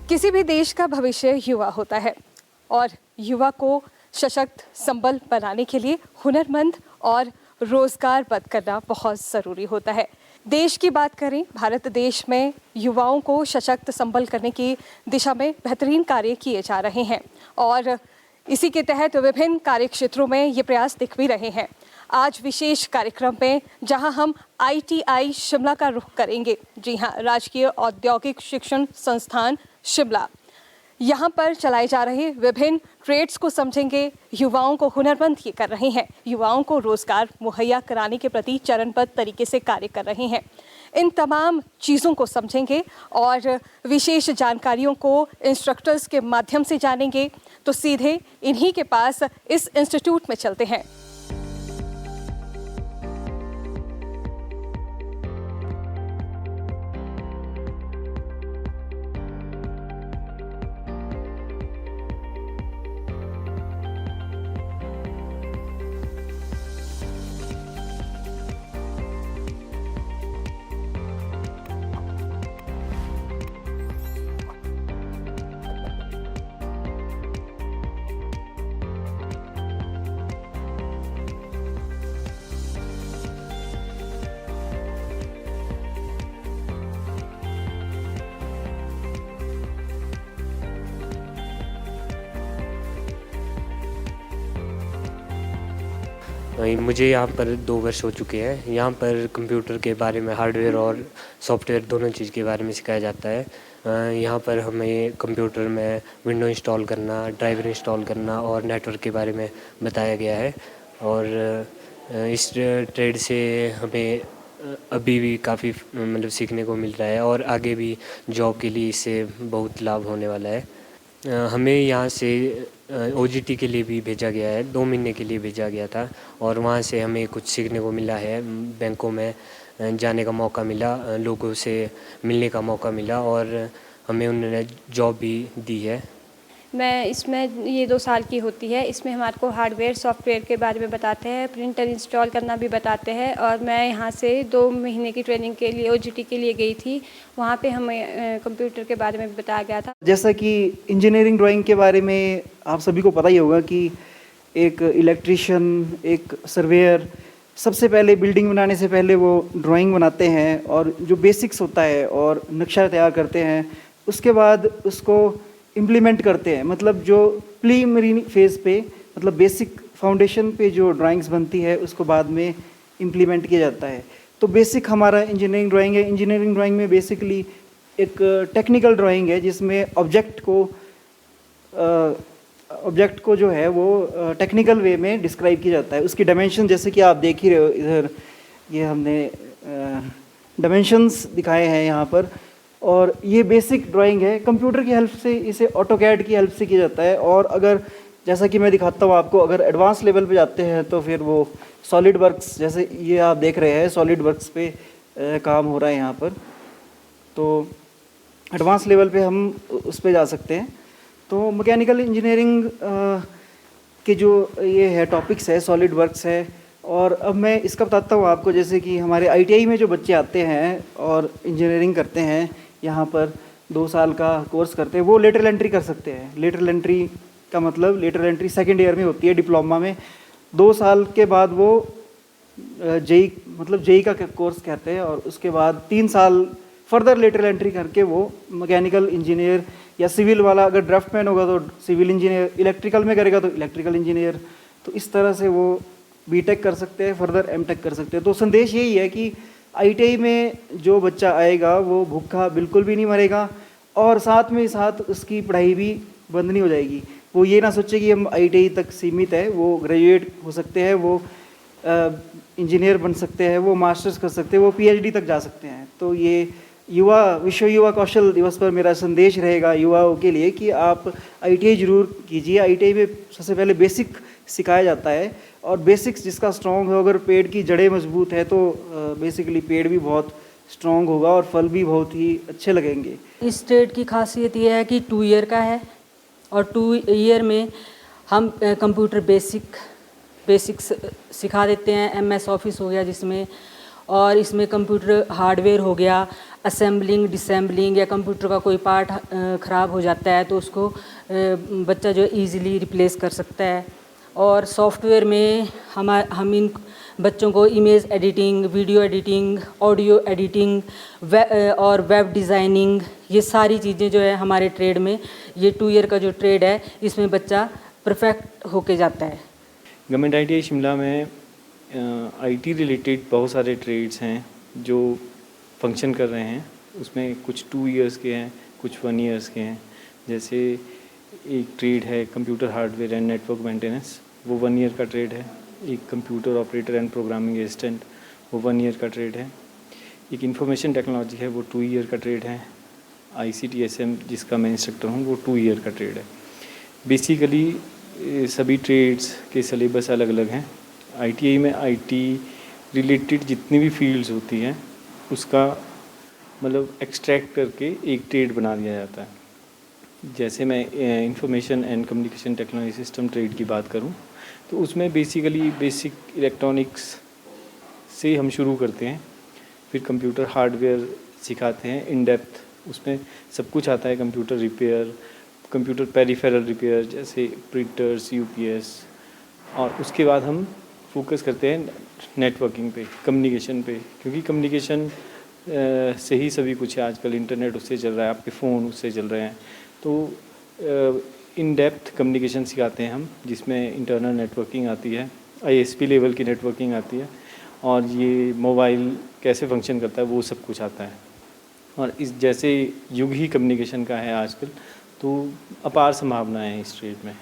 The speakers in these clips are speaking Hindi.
किसी भी देश का भविष्य युवा होता है और युवा को सशक्त संबल बनाने के लिए हुनरमंद और रोजगारबद्ध करना बहुत ज़रूरी होता है। देश की बात करें, भारत देश में युवाओं को सशक्त संबल करने की दिशा में बेहतरीन कार्य किए जा रहे हैं और इसी के तहत विभिन्न कार्य क्षेत्रों में ये प्रयास दिख भी रहे हैं। आज विशेष कार्यक्रम में जहां हम ITI शिमला का रुख करेंगे, जी हाँ, राजकीय औद्योगिक शिक्षण संस्थान शिमला, यहाँ पर चलाए जा रहे विभिन्न ट्रेड्स को समझेंगे। युवाओं को हुनरमंद ये कर रहे हैं, युवाओं को रोजगार मुहैया कराने के प्रति चरणबद्ध तरीके से कार्य कर रहे हैं। इन तमाम चीज़ों को समझेंगे और विशेष जानकारियों को इंस्ट्रक्टर्स के माध्यम से जानेंगे। तो सीधे इन्हीं के पास इस इंस्टीट्यूट में चलते हैं। मुझे यहाँ पर 2 वर्ष हो चुके हैं। यहाँ पर कंप्यूटर के बारे में, हार्डवेयर और सॉफ्टवेयर दोनों चीज़ के बारे में सिखाया जाता है। यहाँ पर हमें कंप्यूटर में विंडो इंस्टॉल करना, ड्राइवर इंस्टॉल करना और नेटवर्क के बारे में बताया गया है। और इस ट्रेड से हमें अभी भी काफ़ी मतलब सीखने को मिल रहा है और आगे भी जॉब के लिए इससे बहुत लाभ होने वाला है। हमें यहाँ से OJT के लिए भी भेजा गया है, 2 महीने के लिए भेजा गया था और वहाँ से हमें कुछ सीखने को मिला है। बैंकों में जाने का मौका मिला, लोगों से मिलने का मौका मिला और हमें उन्होंने जॉब भी दी है। मैं इसमें ये 2 साल की होती है। इसमें हमारे को हार्डवेयर सॉफ्टवेयर के बारे में बताते हैं, प्रिंटर इंस्टॉल करना भी बताते हैं। और मैं यहाँ से 2 महीने की ट्रेनिंग के लिए OJT के लिए गई थी। वहाँ पे हमें कंप्यूटर के बारे में भी बताया गया था। जैसा कि इंजीनियरिंग ड्राइंग के बारे में आप सभी को पता ही होगा कि एक इलेक्ट्रीशियन, एक सर्वेयर सबसे पहले बिल्डिंग बनाने से पहले वो ड्राइंग बनाते हैं और जो बेसिक्स होता है और नक्शा तैयार करते हैं, उसके बाद उसको इम्प्लीमेंट करते हैं। मतलब जो प्रीलिमिनरी फेज़ पे, मतलब बेसिक फाउंडेशन पे जो ड्राइंग्स बनती है उसको बाद में इम्प्लीमेंट किया जाता है। तो बेसिक हमारा इंजीनियरिंग ड्राइंग है। इंजीनियरिंग ड्राइंग में बेसिकली एक टेक्निकल ड्राइंग है जिसमें ऑब्जेक्ट को जो है वो टेक्निकल वे में डिस्क्राइब किया जाता है। उसकी डायमेंशन जैसे कि आप देख ही रहे हो, इधर ये हमने डायमेंशंस दिखाए हैं यहाँ पर। और ये बेसिक ड्राइंग है। कंप्यूटर की हेल्प से इसे ऑटोकैड की हेल्प से किया जाता है। और अगर जैसा कि मैं दिखाता हूँ आपको, अगर एडवांस लेवल पे जाते हैं तो फिर वो सॉलिड वर्क्स, जैसे ये आप देख रहे हैं, सॉलिड वर्क्स पे काम हो रहा है यहाँ पर। तो एडवांस लेवल पे हम उस पे जा सकते हैं। तो मैकेनिकल इंजीनियरिंग के जो ये है टॉपिक्स है, सॉलिड वर्क्स है। और अब मैं इसका बताता हूँ आपको, जैसे कि हमारे ITI में जो बच्चे आते हैं और इंजीनियरिंग करते हैं, यहाँ पर 2 साल का कोर्स करते हैं, वो लेटरल एंट्री कर सकते हैं। लेटरल एंट्री का मतलब, लेटरल एंट्री सेकेंड ईयर में होती है डिप्लोमा में। 2 साल के बाद वो JEE का कोर्स कहते हैं और उसके बाद 3 साल फर्दर लेटरल एंट्री करके वो मैकेनिकल इंजीनियर या सिविल वाला, अगर ड्राफ्टमैन होगा तो सिविल इंजीनियर, इलेक्ट्रिकल में करेगा तो इलेक्ट्रिकल इंजीनियर। तो इस तरह से वो BTech कर सकते हैं, फर्दर MTech कर सकते हैं। तो संदेश यही है कि ITI में जो बच्चा आएगा वो भूखा बिल्कुल भी नहीं मरेगा और साथ में साथ उसकी पढ़ाई भी बंद नहीं हो जाएगी। वो ये ना सोचे कि हम ITI तक सीमित है, वो ग्रेजुएट हो सकते हैं, वो इंजीनियर बन सकते हैं, वो मास्टर्स कर सकते हैं, वो PhD तक जा सकते हैं। तो ये विश्व युवा कौशल दिवस पर मेरा संदेश रहेगा युवाओं के लिए कि आप ITI ज़रूर कीजिए। ITI में सबसे पहले बेसिक सिखाया जाता है और बेसिक्स जिसका स्ट्रॉन्ग हो, अगर पेड़ की जड़ें मजबूत है तो बेसिकली पेड़ भी बहुत स्ट्रॉन्ग होगा और फल भी बहुत ही अच्छे लगेंगे। इस ट्रेड की खासियत ये है कि 2 ईयर का है और 2 ईयर में हम कंप्यूटर बेसिक्स सिखा देते हैं। MS ऑफिस हो गया जिसमें, और इसमें कंप्यूटर हार्डवेयर हो गया, असेंबलिंग डिसेंबलिंग, या कंप्यूटर का कोई पार्ट ख़राब हो जाता है तो उसको बच्चा जो ईज़िली रिप्लेस कर सकता है। और सॉफ्टवेयर में हम इन बच्चों को image editing, video editing, audio editing और वेब डिज़ाइनिंग, ये सारी चीज़ें जो है हमारे ट्रेड में, ये 2 ईयर का जो ट्रेड है इसमें बच्चा परफेक्ट होके जाता है। गवर्नमेंट ITI शिमला में IT रिलेटेड बहुत सारे ट्रेड्स हैं जो फंक्शन कर रहे हैं। उसमें कुछ 2 ईयर्स के हैं, कुछ 1 ईयर्स के हैं। जैसे एक ट्रेड है computer hardware and network maintenance, वो 1 ईयर का ट्रेड है। एक computer operator and programming assistant, वो 1 ईयर का ट्रेड है। एक इंफॉर्मेशन टेक्नोलॉजी है, वो 2 ईयर का ट्रेड है। ICTSM जिसका मैं इंस्ट्रक्टर हूँ, वो 2 ईयर का ट्रेड है। बेसिकली सभी ट्रेड्स के सिलेबस अलग अलग हैं। ITI में IT रिलेटेड जितनी भी फील्ड्स होती हैं उसका मतलब एक्सट्रैक्ट करके एक ट्रेड बना दिया जाता है। जैसे मैं information and communication technology system trade की बात करूं तो उसमें बेसिकली बेसिक इलेक्ट्रॉनिक्स से हम शुरू करते हैं, फिर कंप्यूटर हार्डवेयर सिखाते हैं इन डेप्थ। उसमें सब कुछ आता है, computer repair, computer peripheral repair जैसे प्रिंटर्स, UPS, और उसके बाद हम फोकस करते हैं नेटवर्किंग पे, कम्युनिकेशन पे, क्योंकि कम्युनिकेशन से ही सभी कुछ है आजकल। इंटरनेट उससे चल रहा है, आपके फ़ोन उससे चल रहे हैं। तो इन डेप्थ कम्युनिकेशन सिखाते हैं हम, जिसमें इंटरनल नेटवर्किंग आती है, ISP लेवल की नेटवर्किंग आती है, और ये मोबाइल कैसे फंक्शन करता है वो सब कुछ आता है। और इस जैसे युग ही कम्युनिकेशन का है आजकल, तो अपार संभावनाएं हैं इस ट्रेड में।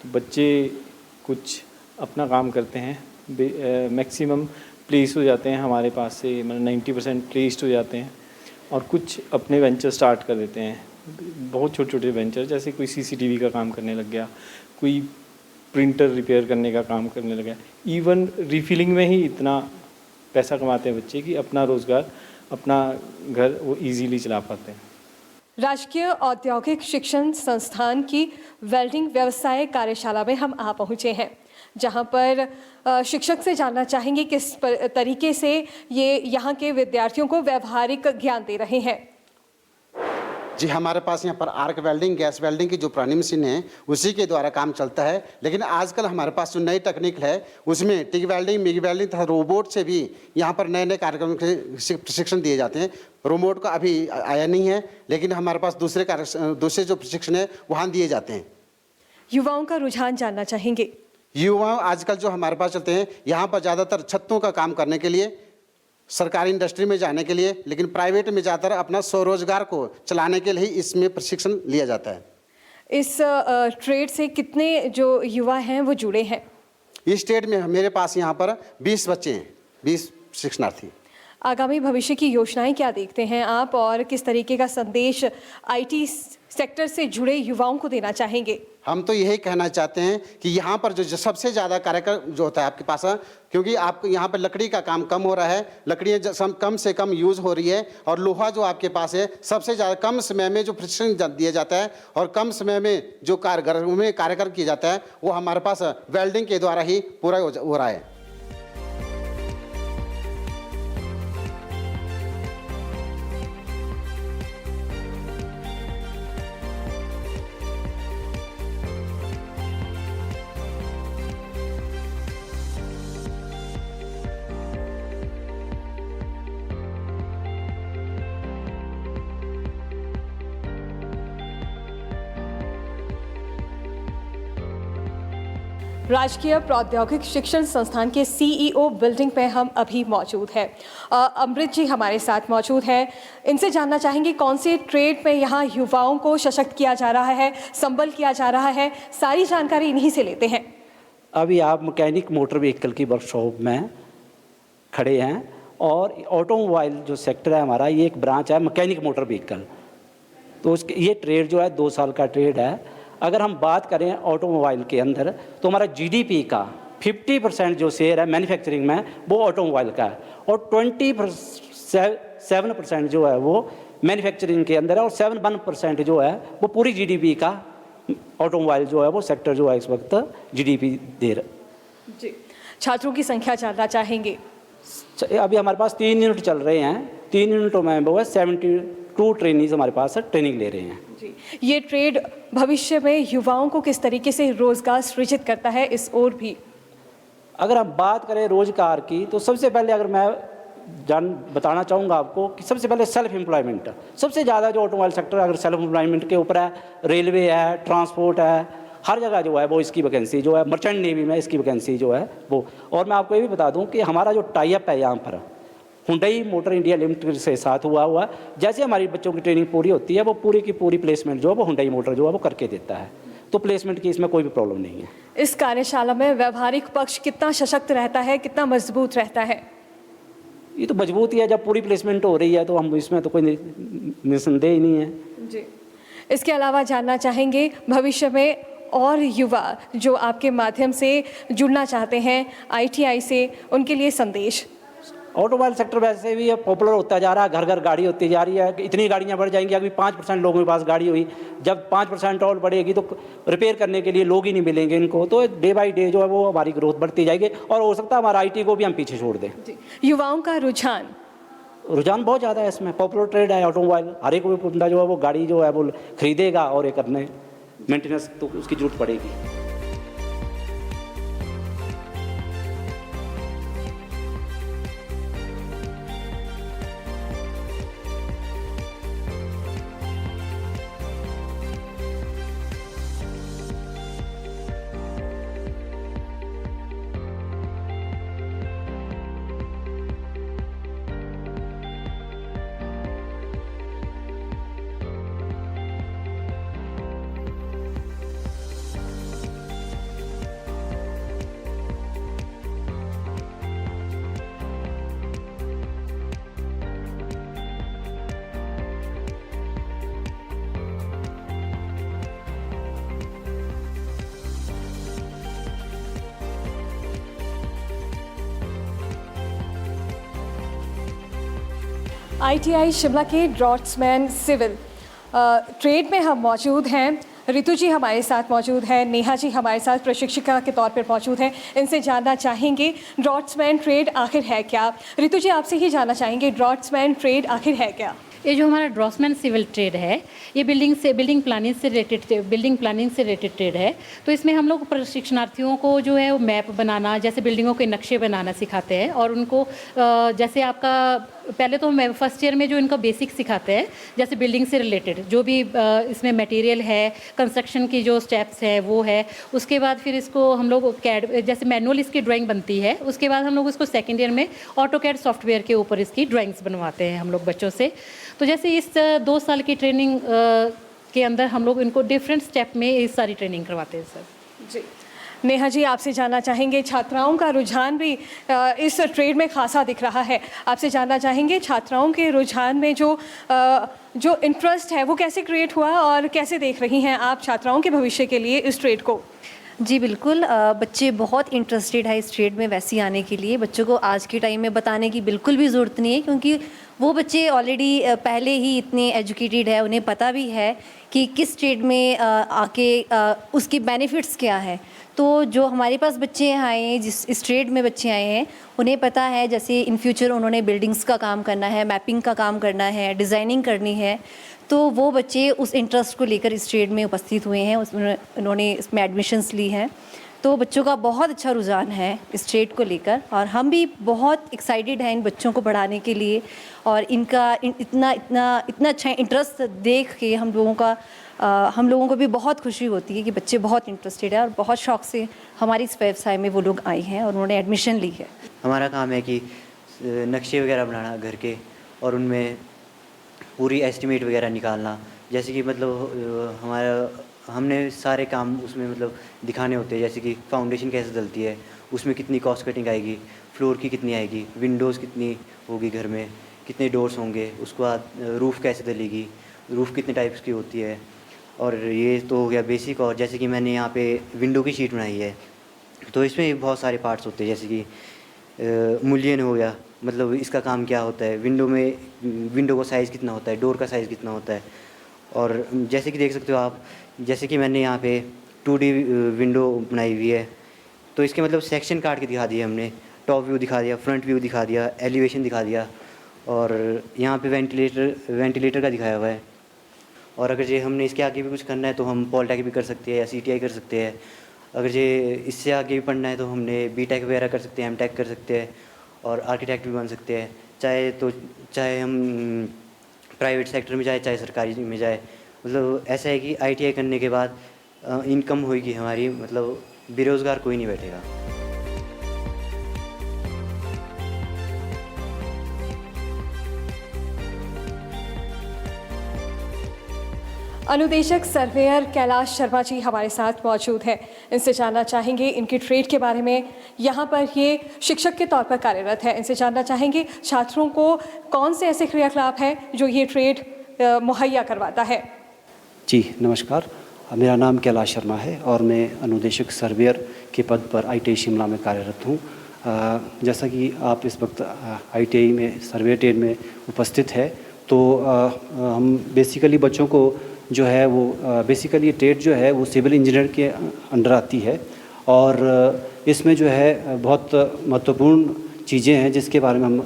तो बच्चे कुछ अपना काम करते हैं, मैक्सिमम प्लेस हो जाते हैं हमारे पास से, मतलब 90% प्लेस्ड हो जाते हैं, और कुछ अपने वेंचर स्टार्ट कर देते हैं, बहुत छोटे छोटे वेंचर। जैसे कोई CCTV का काम करने लग गया, कोई प्रिंटर रिपेयर करने का काम करने लग गया। इवन रिफिलिंग में ही इतना पैसा कमाते हैं बच्चे कि अपना रोज़गार, अपना घर वो ईजीली चला पाते हैं। राजकीय औद्योगिक शिक्षण संस्थान की वेल्डिंग व्यवसाय कार्यशाला में हम आ पहुँचे हैं, जहां पर शिक्षक से जानना चाहेंगे किस तरीके से ये यहाँ के विद्यार्थियों को व्यवहारिक ज्ञान दे रहे हैं। जी, हमारे पास यहाँ पर आर्क वेल्डिंग, गैस वेल्डिंग की जो पुरानी मशीन है उसी के द्वारा काम चलता है। लेकिन आजकल हमारे पास जो नई तकनीक है उसमें टिग वेल्डिंग, मिग वेल्डिंग तथा रोबोट से भी यहाँ पर नए नए कार्यक्रम के प्रशिक्षण दिए जाते हैं। रोबोट का अभी आया नहीं है, लेकिन हमारे पास दूसरे जो प्रशिक्षण है वहाँ दिए जाते हैं। युवाओं का रुझान जानना चाहेंगे। युवा आजकल जो हमारे पास चलते हैं यहाँ पर ज़्यादातर छतों का काम करने के लिए, सरकारी इंडस्ट्री में जाने के लिए, लेकिन प्राइवेट में ज़्यादातर अपना स्वरोजगार को चलाने के लिए ही इसमें प्रशिक्षण लिया जाता है। इस ट्रेड से कितने जो युवा हैं वो जुड़े हैं? इस ट्रेड में मेरे पास यहाँ पर 20 बच्चे हैं, 20 शिक्षणार्थी। आगामी भविष्य की योजनाएं क्या देखते हैं आप, और किस तरीके का संदेश IT सेक्टर से जुड़े युवाओं को देना चाहेंगे? हम तो यही कहना चाहते हैं कि यहाँ पर जो सबसे ज़्यादा कार्यक्रम जो होता है आपके पास, क्योंकि आपको यहाँ पर लकड़ी का काम कम हो रहा है, लकड़ियाँ कम से कम यूज़ हो रही है, और लोहा जो आपके पास है सबसे ज़्यादा कम समय में जो प्रशिक्षण दिया जाता है और कम समय में जो कार्यक्रम में कार्यक्रम किया जाता है वो हमारे पास वेल्डिंग के द्वारा ही पूरा हो रहा है। राजकीय प्रौद्योगिक शिक्षण संस्थान के CEO बिल्डिंग पे हम अभी मौजूद हैं। अमृत जी हमारे साथ मौजूद हैं। इनसे जानना चाहेंगे कौन से ट्रेड में यहाँ युवाओं को सशक्त किया जा रहा है, संबल किया जा रहा है, सारी जानकारी इन्हीं से लेते हैं। अभी आप मैकेनिक मोटर व्हीकल की वर्कशॉप में खड़े हैं, और ऑटोमोबाइल जो सेक्टर है हमारा, ये एक ब्रांच है मैकेनिक मोटर व्हीकल। तो ये ट्रेड जो है 2 साल का ट्रेड है। अगर हम बात करें ऑटोमोबाइल के अंदर तो हमारा GDP का 50% जो शेयर है मैन्युफैक्चरिंग में वो ऑटोमोबाइल का है, और 27% जो है वो मैन्युफैक्चरिंग के अंदर है, और 7% जो है वो पूरी GDP का ऑटोमोबाइल जो है वो सेक्टर जो है इस वक्त GDP दे रहा है। जी, छात्रों की संख्या जानना चाहेंगे। अभी हमारे पास 3 यूनिट चल रहे हैं, 3 यूनिटों में वो है 72 ट्रेनीज हमारे पास ट्रेनिंग ले रहे हैं। जी, ये ट्रेड भविष्य में युवाओं को किस तरीके से रोजगार सृजित करता है, इस ओर भी अगर हम बात करें रोजगार की, तो सबसे पहले अगर मैं बताना चाहूँगा आपको कि सबसे पहले सेल्फ एम्प्लॉयमेंट, सबसे ज़्यादा जो ऑटोमोबाइल सेक्टर अगर सेल्फ एम्प्लॉयमेंट के ऊपर है, रेलवे है, ट्रांसपोर्ट है, हर जगह जो है वो इसकी वैकेंसी जो है, मर्चेंट नेवी में इसकी वैकेंसी जो है वो। और मैं आपको ये भी बता दूं कि हमारा जो टाई अप है यहाँ पर हुंडई मोटर इंडिया लिमिटेड से साथ हुआ, जैसे हमारी बच्चों की ट्रेनिंग पूरी होती है वो पूरी की पूरी प्लेसमेंट जो है वो हुंडई मोटर जो है वो करके देता है, तो प्लेसमेंट की इसमें कोई भी प्रॉब्लम नहीं है। इस कार्यशाला में व्यवहारिक पक्ष कितना सशक्त रहता है, कितना मजबूत रहता है? ये तो मजबूत ही है, जब पूरी प्लेसमेंट हो रही है तो हम इसमें तो कोई निसंदेह ही नहीं है। जी, इसके अलावा जानना चाहेंगे भविष्य में और युवा जो आपके माध्यम से जुड़ना चाहते हैं ITI से, उनके लिए संदेश। ऑटोमोबाइल सेक्टर वैसे भी पॉपुलर होता जा रहा है, घर घर गाड़ी होती जा रही है, इतनी गाड़ियां बढ़ जाएंगी, अभी 5% लोगों के पास गाड़ी हुई, जब 5% और बढ़ेगी तो रिपेयर करने के लिए लोग ही नहीं मिलेंगे इनको, तो डे बाई डे जो है वो हमारी ग्रोथ बढ़ती जाएगी और हो सकता है हमारा IT को भी हम पीछे छोड़ दें। युवाओं का रुझान बहुत ज़्यादा है इसमें, पॉपुलर ट्रेड है ऑटोमोबाइल, हर एक बंदा जो है वो गाड़ी जो है वो खरीदेगा और ये करने मेंटेनेंस तो उसकी जरूरत पड़ेगी। ITI शिमला के ड्रॉट्समैन सिविल ट्रेड में हम मौजूद हैं। रितु जी हमारे साथ मौजूद है, नेहा जी हमारे साथ प्रशिक्षिका के तौर पर मौजूद हैं। इनसे जानना चाहेंगे ड्रॉट्समैन ट्रेड आखिर है क्या। रितु जी आपसे ही जानना चाहेंगे ड्रॉट्समैन ट्रेड आखिर है क्या। ये जो हमारा ड्रॉट्समैन सिविल ट्रेड है, ये बिल्डिंग प्लानिंग से रिलेटेड ट्रेड है। तो इसमें हम लोग प्रशिक्षणार्थियों को जो है वो मैप बनाना, जैसे बिल्डिंगों के नक्शे बनाना सिखाते हैं और उनको जैसे आपका पहले तो हम फर्स्ट ईयर में जो इनका बेसिक सिखाते हैं, जैसे बिल्डिंग से रिलेटेड जो भी इसमें मटेरियल है, कंस्ट्रक्शन की जो स्टेप्स है वो है। उसके बाद फिर इसको हम लोग कैड जैसे मैनुअल इसकी ड्राइंग बनती है, उसके बाद हम लोग इसको सेकेंड ईयर में ऑटोकैड सॉफ्टवेयर के ऊपर इसकी ड्राइंग्स बनवाते हैं हम लोग बच्चों से। तो जैसे इस 2 साल की ट्रेनिंग के अंदर हम लोग इनको डिफरेंट स्टेप में ये सारी ट्रेनिंग करवाते हैं सर। जी, नेहा जी आपसे जानना चाहेंगे, छात्राओं का रुझान भी इस ट्रेड में खासा दिख रहा है। आपसे जानना चाहेंगे छात्राओं के रुझान में जो इंटरेस्ट है वो कैसे क्रिएट हुआ और कैसे देख रही हैं आप छात्राओं के भविष्य के लिए इस ट्रेड को। जी बिल्कुल, बच्चे बहुत इंटरेस्टेड है इस ट्रेड में वैसे आने के लिए। बच्चों को आज के टाइम में बताने की बिल्कुल भी ज़रूरत नहीं है, क्योंकि वो बच्चे ऑलरेडी पहले ही इतने एजुकेटेड है, उन्हें पता भी है कि किस ट्रेड में आके उसके बेनिफिट्स क्या है। तो जो हमारे पास बच्चे आए हैं, जिस इस ट्रेड में बच्चे आए हैं, उन्हें पता है जैसे इन फ्यूचर उन्होंने बिल्डिंग्स का काम करना है, मैपिंग का काम करना है, डिज़ाइनिंग करनी है। तो वो बच्चे उस इंटरेस्ट को लेकर इस ट्रेड में उपस्थित हुए हैं, उसमें उन्होंने इसमें एडमिशन्स ली हैं। तो बच्चों का बहुत अच्छा रुझान है इस ट्रेड को लेकर और हम भी बहुत एक्साइटेड हैं इन बच्चों को पढ़ाने के लिए। और इनका इतना अच्छा इंटरेस्ट देख के हम लोगों को भी बहुत खुशी होती है कि बच्चे बहुत इंटरेस्टेड है और बहुत शौक़ से हमारी इस व्यवसाय में वो लोग आए हैं और उन्होंने एडमिशन ली है। हमारा काम है कि नक्शे वगैरह बनाना घर के और उनमें पूरी एस्टिमेट वगैरह निकालना, जैसे कि मतलब हमने सारे काम उसमें मतलब दिखाने होते हैं, जैसे कि फाउंडेशन कैसे डलती है, उसमें कितनी कॉस्ट कटिंग आएगी, फ्लोर की कितनी आएगी, विंडोज़ कितनी होगी घर में, कितने डोर्स होंगे, उसके बाद रूफ़ कैसे डलेगी, रूफ़ कितने टाइप्स की होती है। और ये तो हो गया बेसिक। और जैसे कि मैंने यहाँ पे विंडो की शीट बनाई है, तो इसमें भी बहुत सारे पार्ट्स होते हैं, जैसे कि मूल्यन हो गया, मतलब इसका काम क्या होता है, विंडो का साइज़ कितना होता है, डोर का साइज़ कितना होता है। और जैसे कि देख सकते हो आप, जैसे कि मैंने यहाँ पे 2D विंडो बनाई हुई है, तो इसके मतलब सेक्शन काट के दिखा दिए हमने, टॉप व्यू दिखा दिया, फ्रंट व्यू दिखा दिया, एलिवेशन दिखा दिया, और यहाँ पे वेंटिलेटर का दिखाया हुआ है। और अगर ये हमने इसके आगे भी कुछ करना है तो हम पॉलिटेक भी कर सकते हैं या CTI कर सकते हैं। अगर ये इससे आगे भी पढ़ना है तो हमने BTech वगैरह कर सकते हैं, M.Tech कर सकते हैं और आर्किटेक्ट भी बन सकते हैं। चाहे हम प्राइवेट सेक्टर में जाए, चाहे सरकारी में जाए। मतलब ऐसा है कि ITI करने के बाद इनकम होगी हमारी, मतलब बेरोज़गार कोई नहीं बैठेगा। अनुदेशक सर्वेयर कैलाश शर्मा जी हमारे साथ मौजूद हैं। इनसे जानना चाहेंगे इनकी ट्रेड के बारे में। यहाँ पर ये शिक्षक के तौर पर कार्यरत है। इनसे जानना चाहेंगे छात्रों को कौन से ऐसे क्रियाकलाप हैं जो ये ट्रेड मुहैया करवाता है। जी नमस्कार, मेरा नाम कैलाश शर्मा है और मैं अनुदेशक सर्वेयर के पद पर ITI शिमला में कार्यरत हूँ। जैसा कि आप इस वक्त ITI में सर्वेयर ट्रेड में उपस्थित है, तो हम बेसिकली बच्चों को जो है वो बेसिकली ट्रेड जो है वो सिविल इंजीनियर के अंडर आती है, और इसमें जो है बहुत महत्वपूर्ण चीज़ें हैं जिसके बारे में हम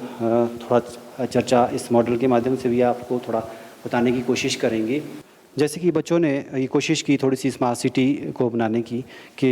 थोड़ा चर्चा इस मॉडल के माध्यम से भी आपको थोड़ा बताने की कोशिश करेंगे। जैसे कि बच्चों ने ये कोशिश की थोड़ी सी स्मार्ट सिटी को बनाने की कि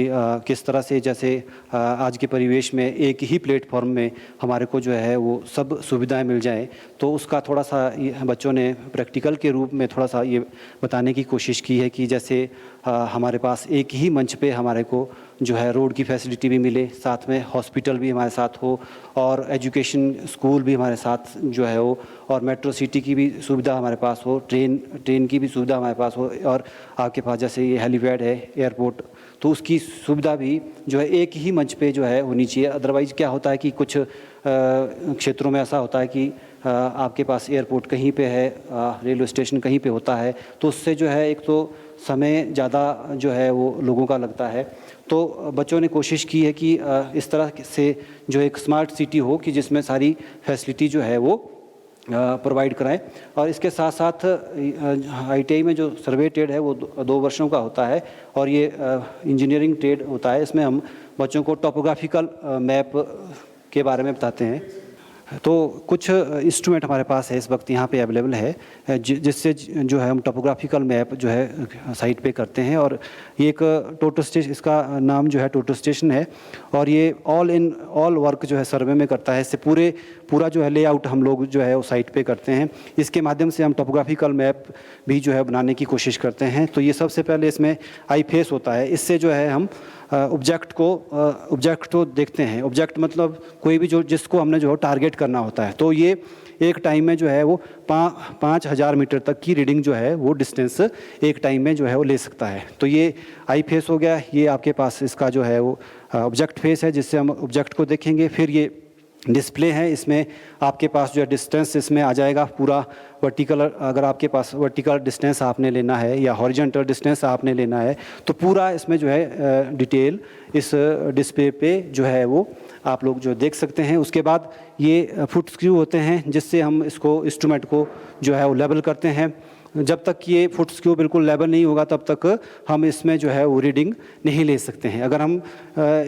किस तरह से जैसे आज के परिवेश में एक ही प्लेटफॉर्म में हमारे को जो है वो सब सुविधाएं मिल जाएं, तो उसका थोड़ा सा बच्चों ने प्रैक्टिकल के रूप में थोड़ा सा ये बताने की कोशिश की है कि जैसे हमारे पास एक ही मंच पे हमारे को जो है रोड की फैसिलिटी भी मिले, साथ में हॉस्पिटल भी हमारे साथ हो, और एजुकेशन स्कूल भी हमारे साथ जो है हो, और मेट्रो सिटी की भी सुविधा हमारे पास हो, ट्रेन की भी सुविधा हमारे पास हो, और आपके पास जैसे ये हेलीपैड है, एयरपोर्ट, तो उसकी सुविधा भी जो है एक ही मंच पे जो है होनी चाहिए। अदरवाइज़ क्या होता है कि कुछ क्षेत्रों में ऐसा होता है कि आपके पास एयरपोर्ट कहीं पे है, रेलवे स्टेशन कहीं पे होता है, तो उससे जो है एक तो समय ज़्यादा जो है वो लोगों का लगता है। तो बच्चों ने कोशिश की है कि इस तरह से जो एक स्मार्ट सिटी हो कि जिसमें सारी फैसिलिटी जो है वो प्रोवाइड कराएं। और इसके साथ साथ ITI में जो सर्वे ट्रेड है वो 2 वर्षों का होता है, और ये इंजीनियरिंग ट्रेड होता है। इसमें हम बच्चों को टोपोग्राफिकल मैप के बारे में बताते हैं। तो कुछ इंस्ट्रूमेंट हमारे पास है इस वक्त यहाँ पे अवेलेबल है, जिससे जो है हम टोपोग्राफिकल मैप जो है साइट पे करते हैं। और ये एक टोटो स्टेशन, इसका नाम जो है टोटो स्टेशन है, और ये ऑल वर्क जो है सर्वे में करता है। इससे पूरा जो है लेआउट हम लोग जो है वो साइट पे करते हैं। इसके माध्यम से हम टोपोग्राफिकल मैप भी जो है बनाने की कोशिश करते हैं। तो ये सबसे पहले इसमें आई फेस होता है। इससे जो है हम ऑब्जेक्ट को देखते हैं। ऑब्जेक्ट मतलब कोई भी जिसको हमने जो टारगेट करना होता है। तो ये एक टाइम में जो है वो 5000 मीटर तक की रीडिंग जो है वो डिस्टेंस एक टाइम में जो है वो ले सकता है। तो ये आई फेस हो गया। ये आपके पास इसका जो है वो ऑब्जेक्ट फेस है, जिससे हम ऑब्जेक्ट को देखेंगे। फिर ये डिस्प्ले है, इसमें आपके पास जो है डिस्टेंस इसमें आ जाएगा पूरा वर्टिकल। अगर आपके पास वर्टिकल डिस्टेंस आपने लेना है या हॉरिजॉन्टल डिस्टेंस आपने लेना है, तो पूरा इसमें जो है डिटेल इस डिस्प्ले पे जो है वो आप लोग जो देख सकते हैं। उसके बाद ये फुट स्क्रू होते हैं, जिससे हम इसको इंस्ट्रूमेंट को जो है वो लेवल करते हैं। जब तक ये फुट स्क्रू बिल्कुल लेवल नहीं होगा तब तक हम इसमें जो है वो रीडिंग नहीं ले सकते हैं। अगर हम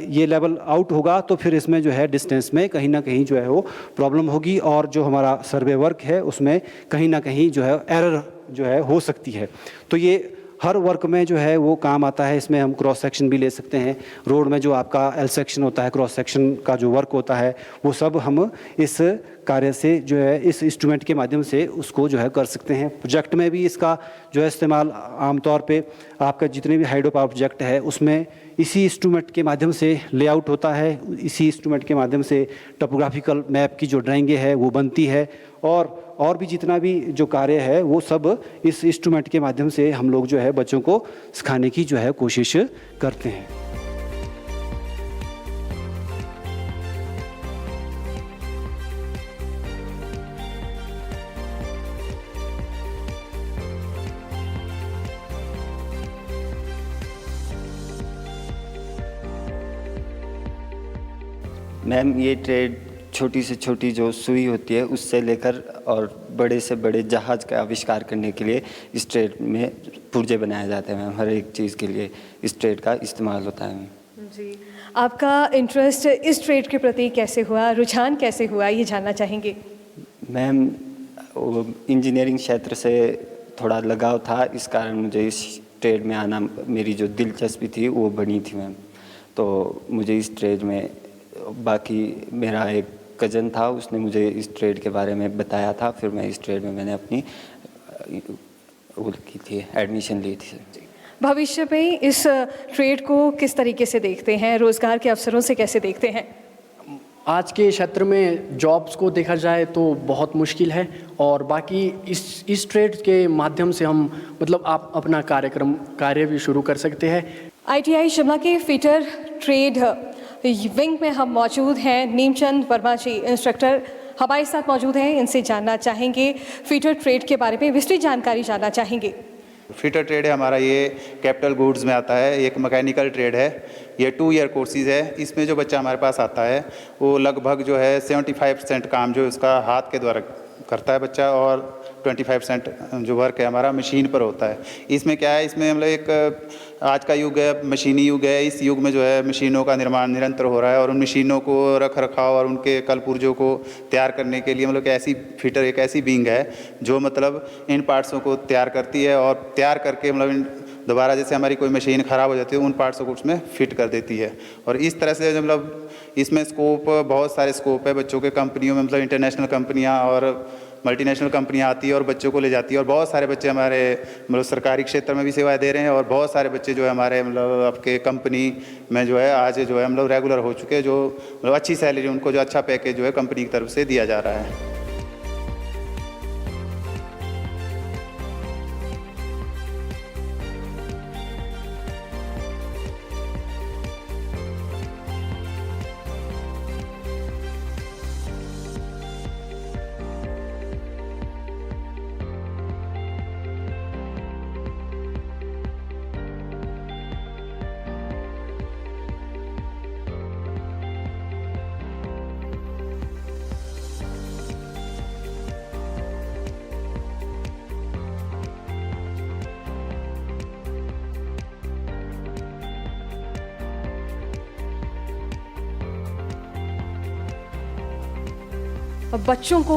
ये लेवल आउट होगा तो फिर इसमें जो है डिस्टेंस में कहीं ना कहीं जो है वो प्रॉब्लम होगी, और जो हमारा सर्वे वर्क है उसमें कहीं ना कहीं जो है एरर जो है हो सकती है। तो ये हर वर्क में जो है वो काम आता है। इसमें हम क्रॉस सेक्शन भी ले सकते हैं। रोड में जो आपका L सेक्शन होता है, क्रॉस सेक्शन का जो वर्क होता है, वो सब हम इस कार्य से जो है इस इंस्ट्रूमेंट के माध्यम से उसको जो है कर सकते हैं। प्रोजेक्ट में भी इसका जो है इस्तेमाल आमतौर पे आपका जितने भी हाइड्रो पावर प्रोजेक्ट है उसमें इसी इंस्ट्रूमेंट के माध्यम से लेआउट होता है। इसी इंस्ट्रूमेंट के माध्यम से टोपोग्राफिकल मैप की जो ड्राइंगें है वो बनती है, और भी जितना भी जो कार्य है वो सब इस इंस्ट्रूमेंट के माध्यम से हम लोग जो है बच्चों को सिखाने की जो है कोशिश करते हैं। मैम, ये ट्रेड छोटी से छोटी जो सुई होती है उससे लेकर और बड़े से बड़े जहाज़ का आविष्कार करने के लिए इस ट्रेड में पुर्जे बनाए जाते हैं मैम। हर एक चीज़ के लिए इस ट्रेड का इस्तेमाल होता है मैम। जी, आपका इंटरेस्ट इस ट्रेड के प्रति कैसे हुआ, रुझान कैसे हुआ, ये जानना चाहेंगे। मैम इंजीनियरिंग क्षेत्र से थोड़ा लगाव था, इस कारण मुझे इस ट्रेड में आना, मेरी जो दिलचस्पी थी वो बनी थी मैम। तो मुझे इस ट्रेड में, बाकी मेरा एक कज़न था, उसने मुझे इस ट्रेड के बारे में बताया था, फिर मैं इस ट्रेड में मैंने अपनी वो की थी, एडमिशन ली थी। भविष्य में इस ट्रेड को किस तरीके से देखते हैं, रोज़गार के अवसरों से कैसे देखते हैं? आज के क्षेत्र में जॉब्स को देखा जाए तो बहुत मुश्किल है, और बाकी इस ट्रेड के माध्यम से हम मतलब आप अपना कार्य भी शुरू कर सकते हैं। ITI शिमला के फिटर ट्रेड विंग में हम मौजूद हैं। नीमचंद वर्मा जी इंस्ट्रक्टर हमारे साथ मौजूद हैं, इनसे जानना चाहेंगे फिटर ट्रेड के बारे में विस्तृत जानकारी जानना चाहेंगे। फिटर ट्रेड है हमारा, ये कैपिटल गुड्स में आता है, एक मैकेनिकल ट्रेड है, ये 2 ईयर कोर्सेज है। इसमें जो बच्चा हमारे पास आता है वो लगभग जो है 75% काम जो उसका हाथ के द्वारा करता है बच्चा, और 25% जो वर्क है हमारा मशीन पर होता है। इसमें क्या है, इसमें मतलब एक आज का युग है, मशीनी युग है। इस युग में जो है मशीनों का निर्माण निरंतर हो रहा है, और उन मशीनों को रख रखाव और उनके कल पुर्जों को तैयार करने के लिए मतलब ऐसी फिटर एक ऐसी विंग है जो मतलब इन पार्ट्सों को तैयार करती है, और तैयार करके मतलब दोबारा जैसे हमारी कोई मशीन ख़राब हो जाती है उन पार्ट्सों को उसमें फिट कर देती है। और इस तरह से मतलब इसमें स्कोप, बहुत सारे स्कोप है बच्चों के कंपनियों में, मतलब इंटरनेशनल कंपनियाँ और मल्टीनेशनल कंपनियाँ आती है और बच्चों को ले जाती है, और बहुत सारे बच्चे हमारे मतलब सरकारी क्षेत्र में भी सेवाएं दे रहे हैं, और बहुत सारे बच्चे जो है हमारे मतलब आपके कंपनी में जो है आज जो है मतलब रेगुलर हो चुके हैं, जो मतलब अच्छी सैलरी उनको जो अच्छा पैकेज जो है कंपनी की तरफ से दिया जा रहा है। बच्चों को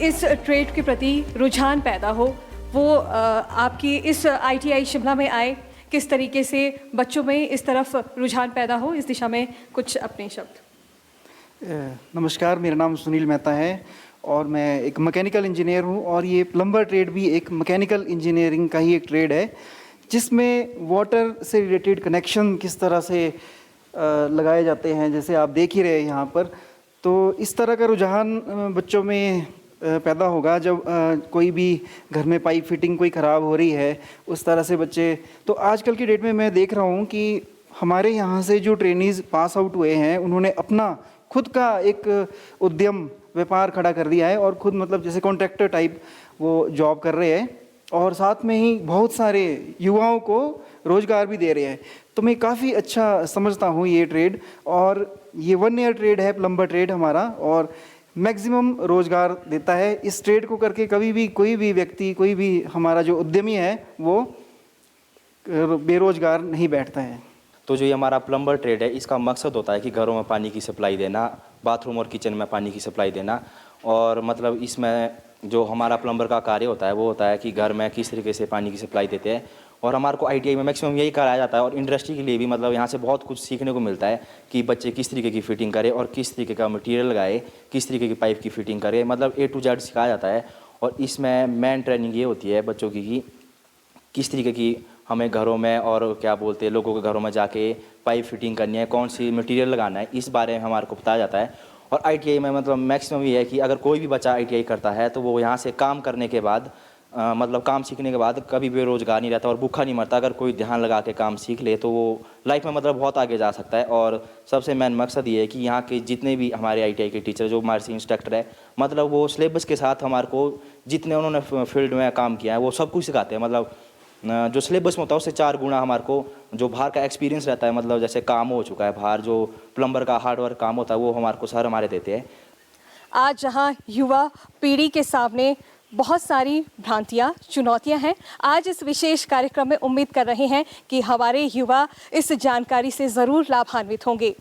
इस ट्रेड के प्रति रुझान पैदा हो, वो आपकी इस ITI शिमला में आए, किस तरीके से बच्चों में इस तरफ रुझान पैदा हो, इस दिशा में कुछ अपने शब्द। नमस्कार, मेरा नाम सुनील मेहता है और मैं एक मैकेनिकल इंजीनियर हूँ, और ये प्लम्बर ट्रेड भी एक मैकेनिकल इंजीनियरिंग का ही एक ट्रेड है, जिसमें वाटर से रिलेटेड कनेक्शन किस तरह से लगाए जाते हैं, जैसे आप देख ही रहे हैं यहाँ पर। तो इस तरह का रुझान बच्चों में पैदा होगा जब कोई भी घर में पाइप फिटिंग कोई ख़राब हो रही है, उस तरह से बच्चे। तो आजकल की डेट में मैं देख रहा हूँ कि हमारे यहाँ से जो ट्रेनीज़ पास आउट हुए हैं, उन्होंने अपना खुद का एक उद्यम व्यापार खड़ा कर दिया है, और खुद मतलब जैसे कॉन्ट्रैक्टर टाइप वो जॉब कर रहे हैं, और साथ में ही बहुत सारे युवाओं को रोज़गार भी दे रहे हैं। तो मैं काफ़ी अच्छा समझता हूँ ये ट्रेड, और ये 1 ईयर ट्रेड है प्लम्बर ट्रेड हमारा, और मैक्सिमम रोज़गार देता है। इस ट्रेड को करके कभी भी कोई भी व्यक्ति, कोई भी हमारा जो उद्यमी है वो बेरोज़गार नहीं बैठता है। तो जो ये हमारा प्लम्बर ट्रेड है, इसका मकसद होता है कि घरों में पानी की सप्लाई देना, बाथरूम और किचन में पानी की सप्लाई देना, और मतलब इसमें जो हमारा प्लम्बर का कार्य होता है वो होता है कि घर में किस तरीके से पानी की सप्लाई देते हैं। और हमारे को ITI में मैक्सिमम यही कराया जाता है, और इंडस्ट्री के लिए भी मतलब यहाँ से बहुत कुछ सीखने को मिलता है कि बच्चे किस तरीके की फ़िटिंग करें और किस तरीके का मटेरियल लगाए, किस तरीके की पाइप की फ़िटिंग करें, मतलब A to Z सिखाया जाता है। और इसमें मेन ट्रेनिंग ये होती है बच्चों की कि किस तरीके की हमें घरों में और क्या बोलते हैं लोगों के घरों में जाके पाइप फिटिंग करनी है, कौन सी मटेरियल लगाना है, इस बारे में हमारे को बताया जाता है। और ITI में मतलब मैक्सिमम ये है कि अगर कोई भी बच्चा ITI करता है तो वो यहाँ से काम करने के बाद मतलब काम सीखने के बाद कभी बेरोज़गार नहीं रहता और भूखा नहीं मरता। अगर कोई ध्यान लगा के काम सीख ले तो वो लाइफ में मतलब बहुत आगे जा सकता है। और सबसे मेन मकसद ये है कि यहाँ के जितने भी हमारे ITI के टीचर जो हमारे से इंस्ट्रक्टर है, मतलब वो सिलेबस के साथ हमारे को जितने उन्होंने फील्ड में काम किया है वो सब कुछ सिखाते हैं। मतलब जो सिलेबस में होता है उससे 4 गुना हमारे को जो बाहर का एक्सपीरियंस रहता है, मतलब जैसे काम हो चुका है बाहर, जो प्लम्बर का हार्डवर्क काम होता है वो हमारे को सर हमारे देते हैं। आज जहां युवा पीढ़ी के सामने बहुत सारी भ्रांतियाँ, चुनौतियाँ हैं। आज इस विशेष कार्यक्रम में उम्मीद कर रहे हैं कि हमारे युवा इस जानकारी से ज़रूर लाभान्वित होंगे।